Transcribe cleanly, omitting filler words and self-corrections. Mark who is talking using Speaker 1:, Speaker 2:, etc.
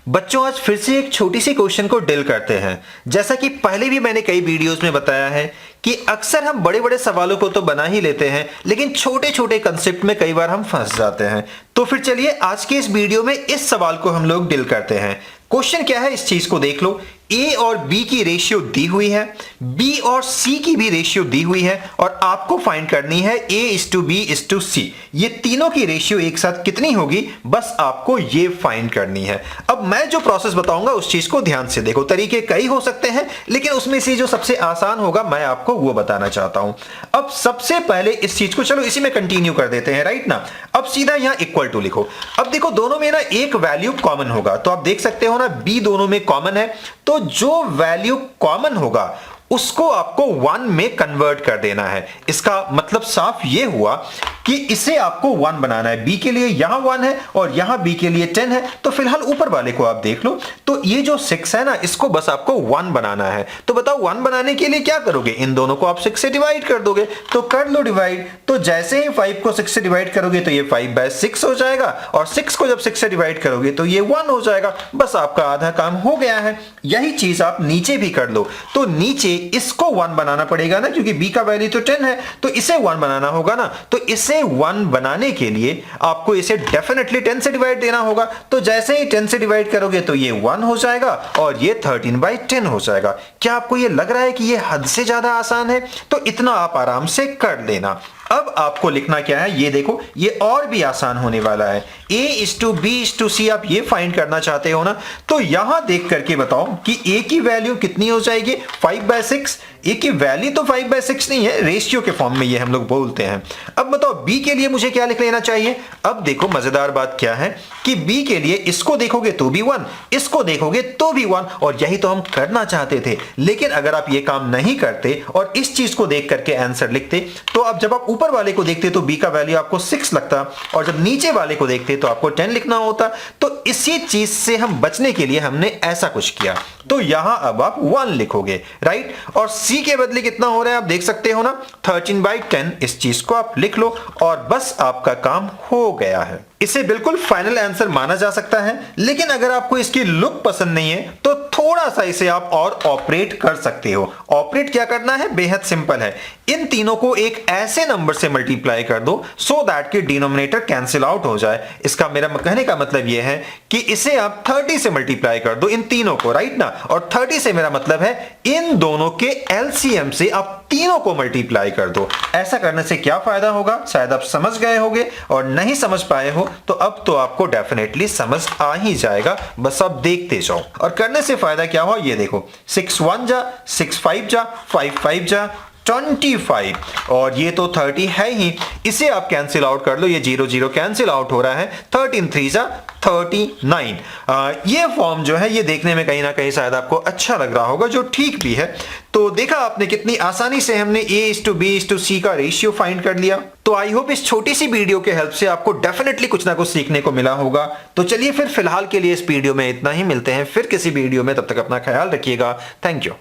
Speaker 1: बच्चों आज फिर से एक छोटी सी क्वेश्चन को डील करते हैं। जैसा कि पहले भी मैंने कई वीडियोस में बताया है कि अक्सर हम बड़े बड़े सवालों को तो बना ही लेते हैं, लेकिन छोटे छोटे कंसेप्ट में कई बार हम फंस जाते हैं। तो फिर चलिए आज के इस वीडियो में इस सवाल को हम लोग डील करते हैं। क्वेश्चन क्या है, इस चीज को देख लो। ए और बी की रेशियो दी हुई है, बी और सी की भी रेशियो दी हुई है और आपको फाइंड करनी है A is to B is to C. ये तीनों की रेशियो एक साथ कितनी होगी, बस आपको ये फाइंड करनी है। अब मैं जो प्रोसेस बताऊंगा उस चीज को ध्यान से देखो। तरीके कई हो सकते हैं, लेकिन उसमें से जो सबसे आसान होगा मैं आपको वो बताना चाहता हूं। अब सबसे पहले इस चीज को चलो इसी में कंटिन्यू कर देते हैं, राइट ना। अब सीधा यहां इक्वल टू लिखो। अब देखो दोनों में ना एक वैल्यू कॉमन होगा, तो आप देख सकते हो ना बी दोनों में कॉमन है, तो जो वैल्यू कॉमन होगा उसको आपको 1 में कन्वर्ट कर देना है। इसका मतलब साफ ये हुआ कि इसे आपको 1 बनाना है। बी के लिए यहां 1 है और यहां बी के लिए 10 है, तो फिलहाल ऊपर वाले को आप देख लो। तो ये जो 6 है ना, इसको बस आपको 1 बनाना है। तो बताओ 1 बनाने के लिए क्या करोगे, इन दोनों को आप 6 से डिवाइड कर दोगे। तो कर लो डिवाइड। तो जैसे ही 5 को 6 से डिवाइड करोगे तो ये 5/6 हो जाएगा, और 6 को जब 6 से डिवाइड करोगे तो ये 1 हो जाएगा। बस आपका आधा काम हो गया है। यही चीज आप नीचे भी कर लो। तो नीचे इसको 1 बनाना पड़ेगा ना, क्योंकि b का वैल्यू तो 10 है, तो इसे 1 बनाना होगा ना। तो इसे 1 बनाने के लिए आपको इसे डेफिनेटली 10 से डिवाइड देना होगा। तो जैसे ही 10 से डिवाइड करोगे तो ये 1 हो जाएगा और ये 13/10 हो जाएगा। क्या आपको ये लग रहा है कि ये हद से ज्यादा आसान है? तो इतना आप आराम से कर लेना। अब आपको लिखना क्या है, ये देखो, ये और भी आसान होने वाला है। a is to B is to C आप ये फाइंड करना चाहते हो ना, तो यहां देख करके बताओ कि a की वैल्यू कितनी हो जाएगी, 5/6। a की वैल्यू तो 5/6 नहीं है, रेशियो के फॉर्म में ये हम लोग बोलते हैं। अब बताओ b के लिए मुझे क्या लिख लेना चाहिए। अब देखो मजेदार बात क्या है कि b के लिए इसको देखोगे तो भी 1, इसको देखोगे तो भी 1, और यही तो हम करना चाहते थे। लेकिन अगर आप ये काम नहीं करते और इस चीज को देख करके आंसर लिखते, तो अब जब आप ऊपर वाले को देखते तो b का वैल्यू आपको 6 लगता, और जब नीचे वाले को देखते तो आपको 10 लिखना होता। तो इसी चीज से हम बचने के लिए हमने ऐसा कुछ किया। तो यहां अब आप 1 लिखोगे, राइट। और c के बदले कितना हो रहा है आप देख सकते हो ना, 13/10। इस चीज को आप लिख लो और बस आपका काम हो गया है। इसे बिल्कुल फाइनल आंसर माना जा सकता है, लेकिन अगर आपको इसकी लुक पसंद नहीं है तो थोड़ा सा इसे आप और ऑपरेट कर सकते हो। ऑपरेट क्या करना है, बेहद सिंपल है। इन तीनों को एक ऐसे नंबर से मल्टीप्लाई कर दो सो दैट कि डिनोमिनेटर कैंसिल आउट हो जाए। इसका मेरा कहने का मतलब यह है कि इसे आप 30 से मल्टीप्लाई कर दो इन तीनों को, राइट ना। और 30 से मेरा मतलब है इन दोनों के एलसीएम से आप तीनों को मल्टीप्लाई कर दो। ऐसा करने से क्या फायदा होगा, शायद आप समझ गए होंगे, और नहीं समझ पाए हो तो अब तो आपको डेफिनेटली समझ आ ही जाएगा। बस आप देखते जाओ। और करने से फायदा क्या हुआ, ये देखो, 6 1 जा, 6 5 जा, 5 5 जा, 25, और ये तो 30 है ही। इसे आप कैंसिल आउट कर लो, ये 0 0 कैंसिल आउट हो रहा है। 13 3 जा 39। ये फॉर्म जो है ये देखने में कहीं ना कहीं शायद आपको अच्छा लग रहा होगा, जो ठीक भी है। तो देखा आपने कितनी आसानी से हमने a is to B is to C का रेशियो फाइंड कर लिया। तो आई होप इस छोटी सी वीडियो के हेल्प से आपको डेफिनेटली कुछ ना कुछ सीखने को मिला होगा। तो चलिए फिर फिलहाल के लिए इस वीडियो में इतना ही, मिलते हैं फिर किसी वीडियो में, तब तक अपना ख्याल रखिएगा। Thank you.